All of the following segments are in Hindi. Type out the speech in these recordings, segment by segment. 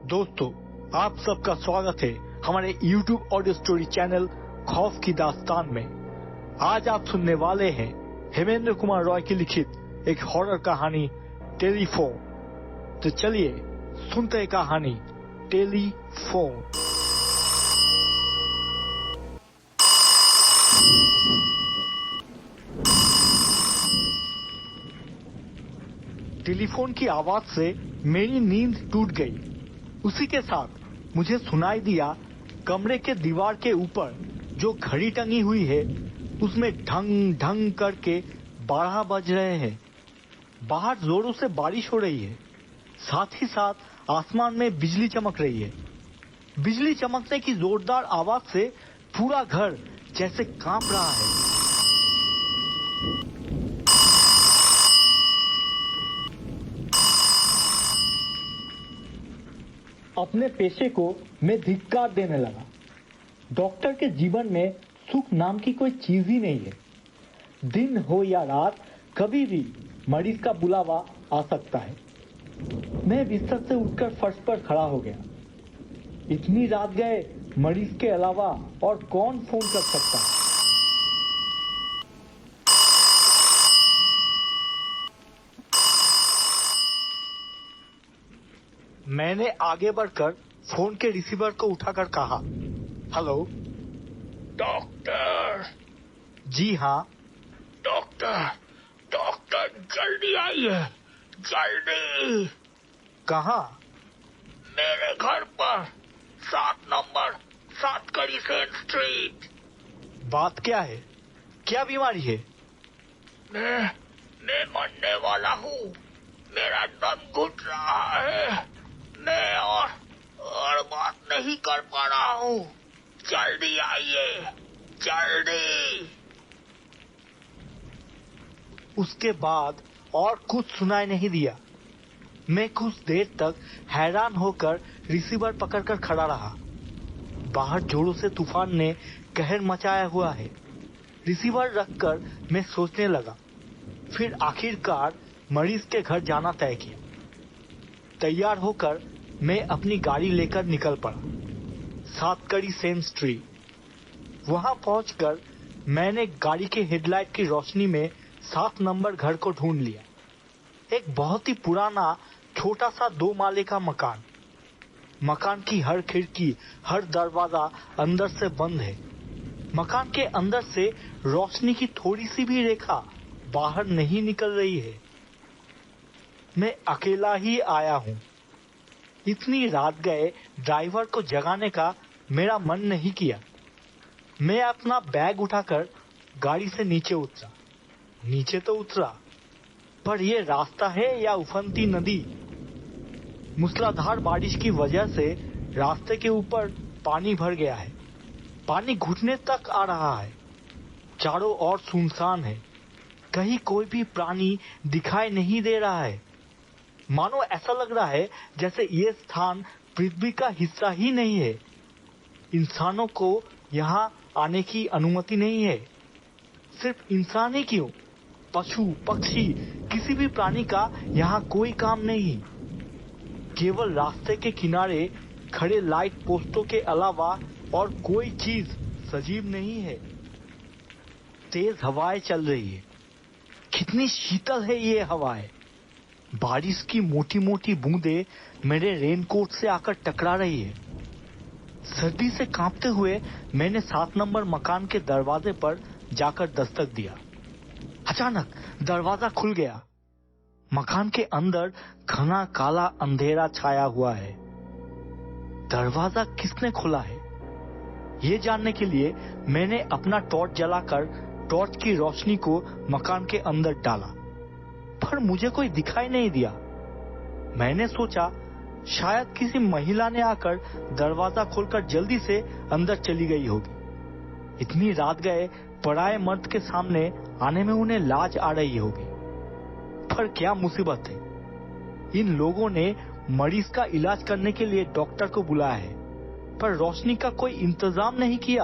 दोस्तों, आप सबका स्वागत है हमारे YouTube ऑडियो स्टोरी चैनल खौफ की दास्तान में। आज आप सुनने वाले हैं हेमेंद्र कुमार रॉय की लिखित एक हॉरर कहानी टेलीफोन। तो चलिए सुनते हैं कहानी टेलीफोन। टेलीफोन की आवाज से मेरी नींद टूट गई। उसी के साथ मुझे सुनाई दिया कमरे के दीवार के ऊपर जो घड़ी टंगी हुई है उसमें ढंग ढंग करके 12 बज रहे हैं। बाहर जोरों से बारिश हो रही है, साथ ही साथ आसमान में बिजली चमक रही है। बिजली चमकने की जोरदार आवाज से पूरा घर जैसे कांप रहा है। अपने पेशे को मैं धिक्कार देने लगा। डॉक्टर के जीवन में सुख नाम की कोई चीज ही नहीं है। दिन हो या रात, कभी भी मरीज का बुलावा आ सकता है। मैं बिस्तर से उठकर फर्श पर खड़ा हो गया। इतनी रात गए मरीज के अलावा और कौन फोन कर सकता है। मैंने आगे बढ़कर फोन के रिसीवर को उठाकर कहा, हेलो डॉक्टर। जी हाँ। डॉक्टर जल्दी आइए, जल्दी। कहाँ? मेरे घर पर 7 नंबर 7 कड़ी सेन स्ट्रीट। बात क्या है? क्या बीमारी है? मैं मरने वाला हूँ। मेरा दम घुट रहा है। मैं और बात नहीं कर पा रहा हूँ। जल्दी आइए, जल्दी। उसके बाद और कुछ सुनाई नहीं दिया। मैं कुछ देर तक हैरान होकर रिसीवर पकड़कर खड़ा रहा। बाहर जोरों से तूफान ने कहर मचाया हुआ है। रिसीवर रखकर मैं सोचने लगा। फिर आखिरकार मरीज के घर जाना तय किया। तैयार होकर मैं अपनी गाड़ी लेकर निकल पड़ा। 7 कड़ी सेन स्ट्रीट। वहां पहुंचकर मैंने गाड़ी के हेडलाइट की रोशनी में 7 नंबर घर को ढूंढ लिया। एक बहुत ही पुराना छोटा सा 2 माले का मकान। मकान की हर खिड़की, हर दरवाजा अंदर से बंद है। मकान के अंदर से रोशनी की थोड़ी सी भी रेखा बाहर नहीं निकल रही है। मैं अकेला ही आया हूँ। इतनी रात गए ड्राइवर को जगाने का मेरा मन नहीं किया। मैं अपना बैग उठाकर गाड़ी से नीचे उतरा। नीचे तो उतरा, पर यह रास्ता है या उफनती नदी? मूसलाधार बारिश की वजह से रास्ते के ऊपर पानी भर गया है। पानी घुटने तक आ रहा है। चारों ओर सुनसान है। कहीं कोई भी प्राणी दिखाई नहीं दे रहा है। मानो ऐसा लग रहा है जैसे ये स्थान पृथ्वी का हिस्सा ही नहीं है। इंसानों को यहाँ आने की अनुमति नहीं है। सिर्फ इंसान ही क्यों, पशु पक्षी किसी भी प्राणी का यहाँ कोई काम नहीं। केवल रास्ते के किनारे खड़े लाइट पोस्टों के अलावा और कोई चीज सजीव नहीं है। तेज हवाएं चल रही है। कितनी शीतल है ये हवाएं। बारिश की मोटी मोटी बूंदें मेरे रेनकोट से आकर टकरा रही है। सर्दी से कांपते हुए मैंने 7 नंबर मकान के दरवाजे पर जाकर दस्तक दिया। अचानक दरवाजा खुल गया। मकान के अंदर घना काला अंधेरा छाया हुआ है। दरवाजा किसने खोला है? ये जानने के लिए मैंने अपना टॉर्च जलाकर टॉर्च की रोशनी को मकान के अंदर डाला, पर मुझे कोई दिखाई नहीं दिया। मैंने सोचा शायद किसी महिला ने आकर दरवाजा खोलकर जल्दी से अंदर चली गई होगी। इतनी रात गए पराये मर्द के सामने आने में उन्हें लाज आ रही होगी। पर क्या मुसीबत है, इन लोगों ने मरीज का इलाज करने के लिए डॉक्टर को बुलाया है, पर रोशनी का कोई इंतजाम नहीं किया।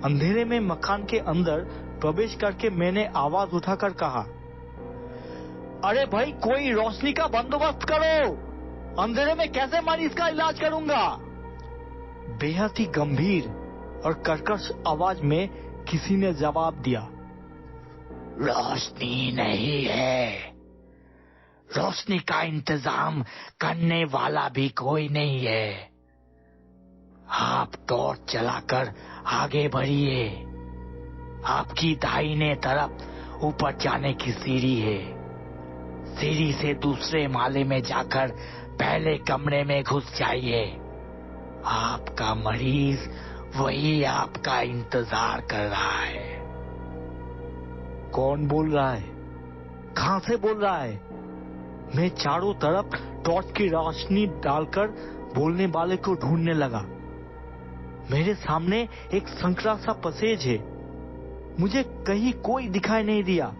अंधेरे में मकान के अंदर प्रवेश करके मैंने आवाज उठाकर कहा, अरे भाई, कोई रोशनी का बंदोबस्त करो। अंधेरे में कैसे मरीज का इलाज करूंगा? बेहद ही गंभीर और कर्कश आवाज में किसी ने जवाब दिया, रोशनी नहीं है। रोशनी का इंतजाम करने वाला भी कोई नहीं है। आप टॉर्च चलाकर आगे बढ़िए। आपकी दाहिने तरफ ऊपर जाने की सीढ़ी है। सीढ़ी से दूसरे माले में जाकर पहले कमरे में घुस जाइए। आपका मरीज वही आपका इंतजार कर रहा है। कौन बोल रहा है? कहां से बोल रहा है? मैं चारों तरफ टॉर्च की रोशनी डालकर बोलने वाले को ढूंढने लगा। मेरे सामने एक संकरा सा पसेज है। मुझे कहीं कोई दिखाई नहीं दिया।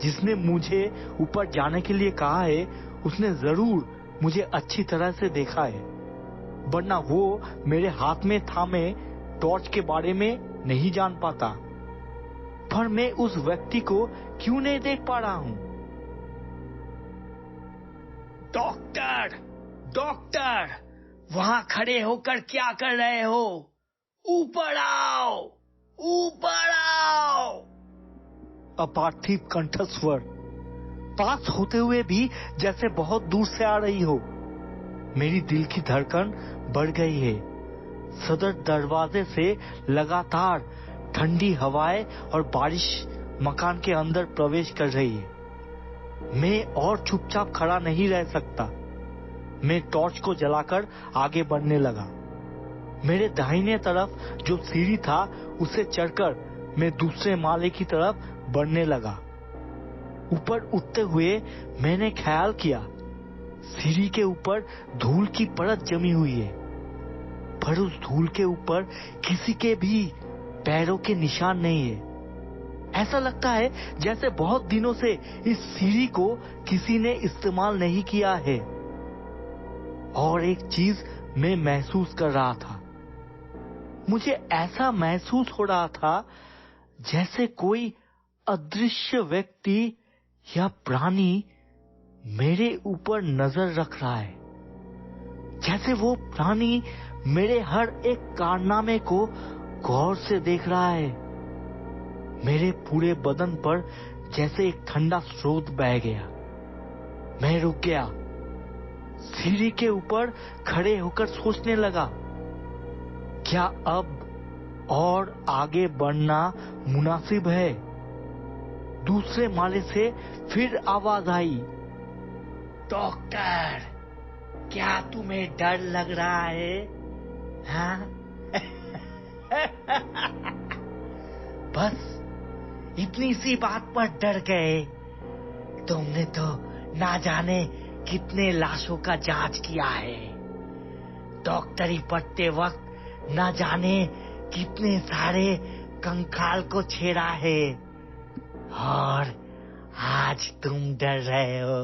जिसने मुझे ऊपर जाने के लिए कहा है उसने जरूर मुझे अच्छी तरह से देखा है, वरना वो मेरे हाथ में थामे टॉर्च के बारे में नहीं जान पाता। पर मैं उस व्यक्ति को क्यों नहीं देख पा रहा हूं? डॉक्टर, डॉक्टर, वहां खड़े होकर क्या कर रहे हो? ऊपर आओ, ऊपर आओ। अपार्थिव कंठस्वर पास होते हुए भी जैसे बहुत दूर से आ रही हो। मेरी दिल की धड़कन बढ़ गई है। सदर दरवाजे से लगातार ठंडी हवाएं और बारिश मकान के अंदर प्रवेश कर रही है। मैं और चुपचाप खड़ा नहीं रह सकता। मैं टॉर्च को जलाकर आगे बढ़ने लगा। मेरे दाहिने तरफ जो सीढ़ी था उसे चढ़कर मैं दूसरे माले की तरफ बढ़ने लगा। ऊपर उठते हुए मैंने ख्याल किया सीढ़ी के ऊपर धूल की परत जमी हुई है, पर उस धूल के ऊपर किसी के भी पैरों के निशान नहीं है। ऐसा लगता है जैसे बहुत दिनों से इस सीढ़ी को किसी ने इस्तेमाल नहीं किया है। और एक चीज मैं महसूस कर रहा था। मुझे ऐसा महसूस हो रहा था जैसे कोई अदृश्य व्यक्ति या प्राणी मेरे ऊपर नजर रख रहा है। जैसे वो प्राणी मेरे हर एक कारनामे को गौर से देख रहा है। मेरे पूरे बदन पर जैसे एक ठंडा स्रोत बह गया। मैं रुक गया। सीढ़ी के ऊपर खड़े होकर सोचने लगा, क्या अब और आगे बढ़ना मुनासिब है? दूसरे माले से फिर आवाज आई, डॉक्टर, क्या तुम्हें डर लग रहा है? हाँ? बस इतनी सी बात पर डर गए? तुमने तो ना जाने कितने लाशों का जांच किया है। डॉक्टरी पढ़ते वक्त ना जाने कितने सारे कंकाल को छेड़ा है, और आज तुम डर रहे हो।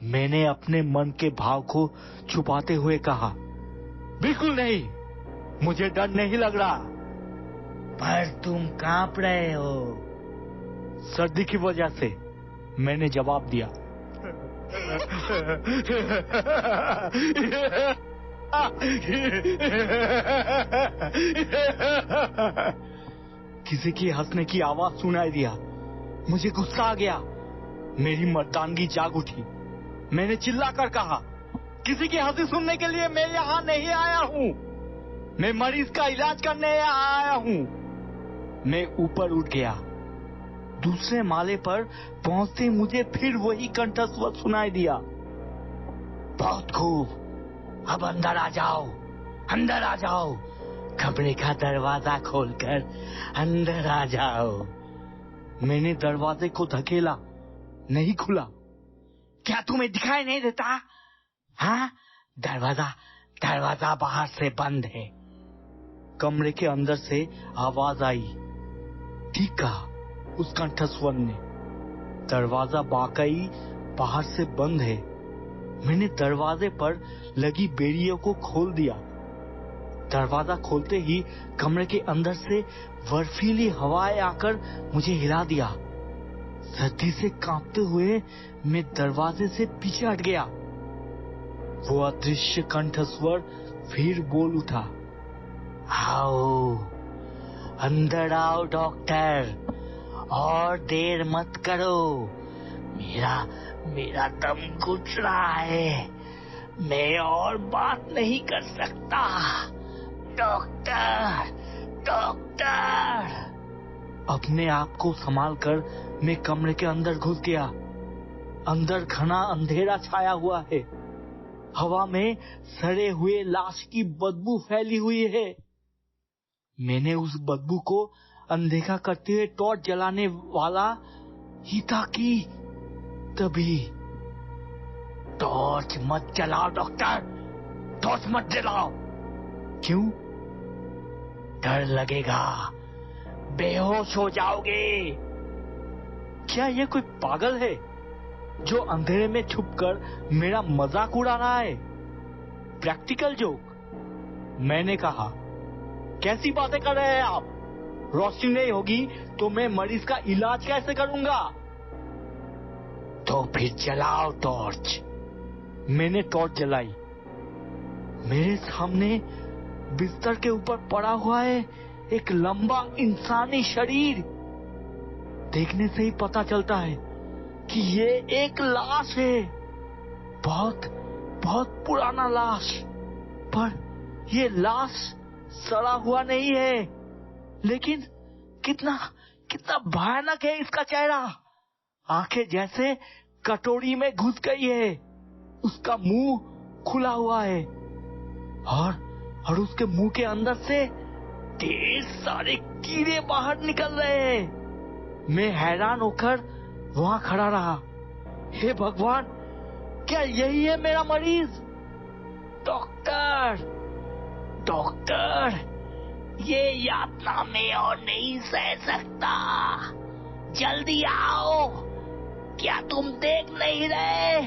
मैंने अपने मन के भाव को छुपाते हुए कहा, बिल्कुल नहीं, मुझे डर नहीं लग रहा। पर तुम कांप रहे हो। सर्दी की वजह से, मैंने जवाब दिया। किसी की हंसने की आवाज सुनाई दिया। मुझे गुस्सा आ गया। मेरी मर्दानगी जाग उठी। मैंने चिल्लाकर कहा, किसी की हंसी सुनने के लिए मैं यहाँ नहीं आया हूँ। मैं मरीज का इलाज करने यहाँ आया हूँ। मैं ऊपर उठ गया। दूसरे माले पर पहुंचते मुझे फिर वही कंठस्वर सुनाई दिया, बहुत खूब, अब अंदर आ जाओ, अंदर आ जाओ। कमरे का दरवाजा खोलकर अंदर आ जाओ। मैंने दरवाजे को धकेला, नहीं खुला। क्या तुम्हें दिखाई नहीं देता? हाँ, दरवाजा बाहर से बंद है। कमरे के अंदर से आवाज आई। ठीक कहा उस कंठस्वर ने, दरवाजा वाकई बाहर से बंद है। मैंने दरवाजे पर लगी बेड़ियों को खोल दिया। दरवाजा खोलते ही कमरे के अंदर से बर्फीली हवाएं आकर मुझे हिला दिया। सर्दी से कांपते हुए मैं दरवाजे से पीछे हट गया। वो अदृश्य कंठस्वर फिर बोल उठा, आओ, अंदर आओ डॉक्टर, और देर मत करो। मेरा दम घुट रहा है, मैं और बात नहीं कर सकता। Doctor, doctor. अपने आप को संभाल कर मैं कमरे के अंदर घुस गया। अंदर घना अंधेरा छाया हुआ है। हवा में सड़े हुए लाश की बदबू फैली हुई है। मैंने उस बदबू को अनदेखा करते हुए टॉर्च जलाने वाला ही था कि तभी, टॉर्च मत जलाओ डॉक्टर, टॉर्च मत जलाओ। क्यों? डर लगेगा, बेहोश हो जाओगे। क्या ये कोई पागल है जो अंधेरे में छुपकर मेरा मजाक उड़ा रहा है? Practical joke. मैंने कहा, कैसी बातें कर रहे हैं आप? रोशनी नहीं होगी तो मैं मरीज का इलाज कैसे करूंगा? तो फिर जलाओ टॉर्च। मैंने टॉर्च जलाई। मेरे सामने बिस्तर के ऊपर पड़ा हुआ है एक लंबा इंसानी शरीर। देखने से ही पता चलता है कि ये एक लाश है, बहुत बहुत पुराना लाश। पर ये लाश सड़ा हुआ नहीं है, लेकिन कितना कितना भयानक है इसका चेहरा। आंखें जैसे कटोरी में घुस गई है। उसका मुंह खुला हुआ है और उसके मुंह के अंदर से ढेर सारे कीड़े बाहर निकल रहे हैं। मैं हैरान होकर वहां खड़ा रहा। हे भगवान, क्या यही है मेरा मरीज? डॉक्टर, डॉक्टर, ये यातना मैं और नहीं सह सकता। जल्दी आओ। क्या तुम देख नहीं रहे?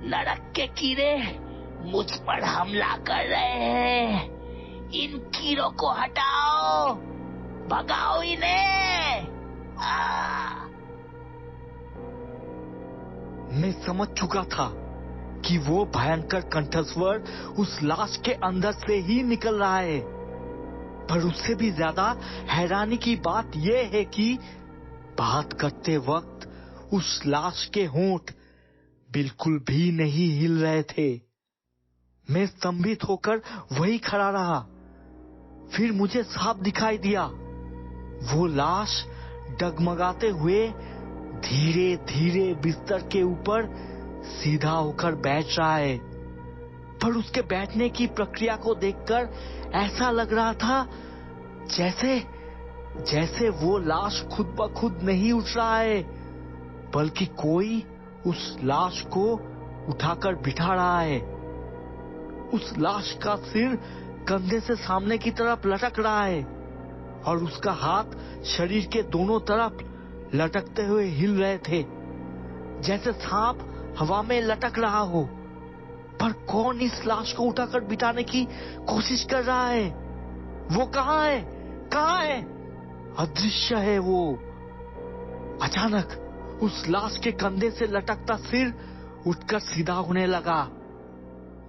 नरक के कीड़े मुझ पर हमला कर रहे हैं। इन कीड़ों को हटाओ, भगाओ इन्हें। मैं समझ चुका था कि वो भयंकर कंठस्वर उस लाश के अंदर से ही निकल रहा है। पर उससे भी ज्यादा हैरानी की बात यह है कि बात करते वक्त उस लाश के होंठ बिल्कुल भी नहीं हिल रहे थे। मैं स्तंभित होकर वही खड़ा रहा। फिर मुझे साफ दिखाई दिया, वो लाश डगमगाते हुए धीरे धीरे बिस्तर के ऊपर सीधा होकर बैठ रहा है। पर उसके बैठने की प्रक्रिया को देखकर ऐसा लग रहा था जैसे वो लाश खुद ब खुद नहीं उठ रहा है, बल्कि कोई उस लाश को उठाकर बिठा रहा है। उस लाश का सिर कंधे से सामने की तरफ लटक रहा है और उसका हाथ शरीर के दोनों तरफ लटकते हुए हिल रहे थे, जैसे सांप हवा में लटक रहा हो। पर कौन इस लाश को उठाकर बिठाने की कोशिश कर रहा है? वो कहाँ है? कहाँ है? अदृश्य है वो। अचानक उस लाश के कंधे से लटकता सिर उठकर सीधा होने लगा।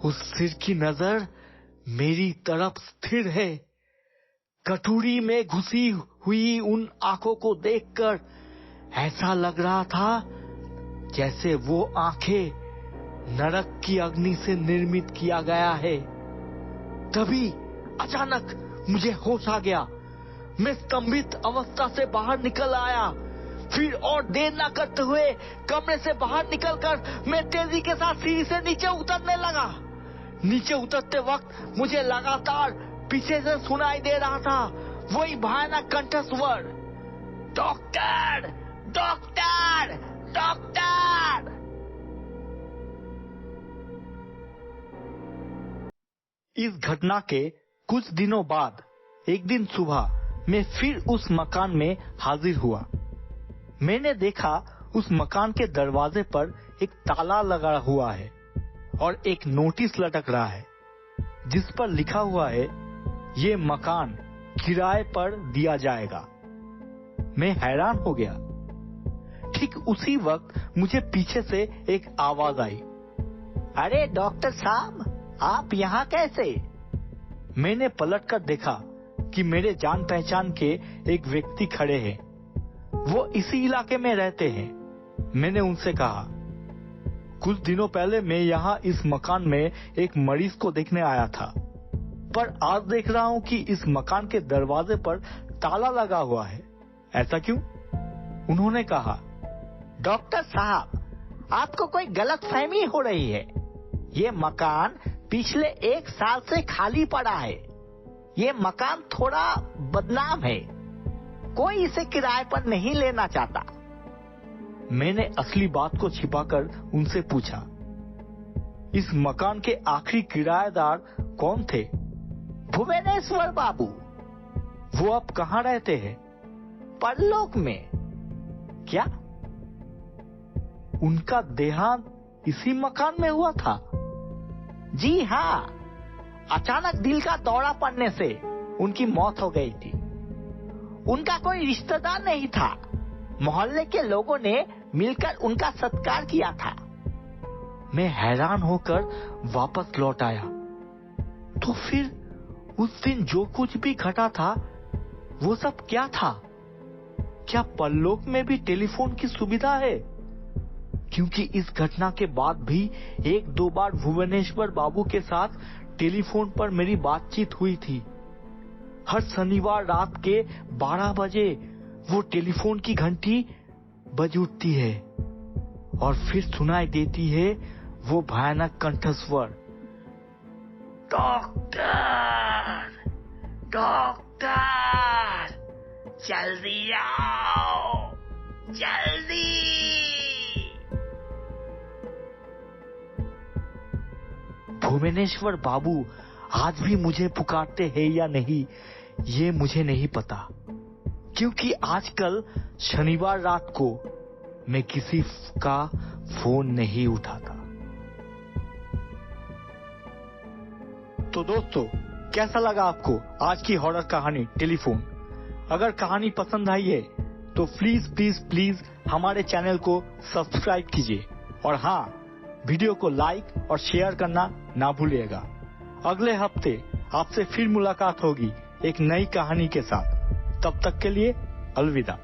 उस सिर की नजर मेरी तरफ स्थिर है। कटोरी में घुसी हुई उन आंखों को देखकर ऐसा लग रहा था जैसे वो आंखें नरक की अग्नि से निर्मित किया गया है। तभी अचानक मुझे होश आ गया। मैं स्तंभित अवस्था से बाहर निकल आया। फिर और देर न करते हुए कमरे से बाहर निकलकर मैं तेजी के साथ सीढ़ी से नीचे उतरने लगा। नीचे उतरते वक्त मुझे लगातार पीछे से सुनाई दे रहा था वही भयानक कंठस्वर, डॉक्टर, डॉक्टर, डॉक्टर। इस घटना के कुछ दिनों बाद एक दिन सुबह मैं फिर उस मकान में हाजिर हुआ। मैंने देखा उस मकान के दरवाजे पर एक ताला लगा हुआ है और एक नोटिस लटक रहा है जिस पर लिखा हुआ है, ये मकान किराए पर दिया जाएगा। मैं हैरान हो गया। ठीक उसी वक्त मुझे पीछे से एक आवाज आई, अरे डॉक्टर साहब, आप यहाँ कैसे? मैंने पलटकर देखा कि मेरे जान पहचान के एक व्यक्ति खड़े हैं। वो इसी इलाके में रहते हैं। मैंने उनसे कहा, कुछ दिनों पहले मैं यहाँ इस मकान में एक मरीज को देखने आया था, पर आज देख रहा हूँ कि इस मकान के दरवाजे पर ताला लगा हुआ है। ऐसा क्यों? उन्होंने कहा, डॉक्टर साहब, आपको कोई गलतफहमी हो रही है। ये मकान पिछले 1 साल से खाली पड़ा है। ये मकान थोड़ा बदनाम है, कोई इसे किराए पर नहीं लेना चाहता। मैंने असली बात को छिपाकर उनसे पूछा, इस मकान के आखिरी किराएदार कौन थे? भुवनेश्वर बाबू। वो अब कहाँ रहते हैं? परलोक में। क्या उनका देहांत इसी मकान में हुआ था? जी हाँ, अचानक दिल का दौरा पड़ने से उनकी मौत हो गई थी। उनका कोई रिश्तेदार नहीं था। मोहल्ले के लोगों ने मिलकर उनका सत्कार किया था। मैं हैरान होकर वापस लौट आया। तो फिर उस दिन जो कुछ भी घटा था वो सब क्या था? क्या परलोक में भी टेलीफोन की सुविधा है? क्योंकि इस घटना के बाद भी 1-2 बार भुवनेश्वर बाबू के साथ टेलीफोन पर मेरी बातचीत हुई थी। हर शनिवार रात के 12 बजे वो टेलीफोन की घंटी बज उठती है और फिर सुनाई देती है वो भयानक कंठस्वर, डॉक्टर, डॉक्टर, जल्दी आओ, जल्दी। भुवनेश्वर बाबू आज भी मुझे पुकारते हैं या नहीं, ये मुझे नहीं पता, क्योंकि आजकल शनिवार रात को मैं किसी का फोन नहीं उठाता। तो दोस्तों, कैसा लगा आपको आज की हॉरर कहानी टेलीफोन? अगर कहानी पसंद आई है तो प्लीज हमारे चैनल को सब्सक्राइब कीजिए और हाँ, वीडियो को लाइक और शेयर करना ना भूलिएगा। अगले हफ्ते आपसे फिर मुलाकात होगी एक नई कहानी के साथ। तब तक के लिए अलविदा।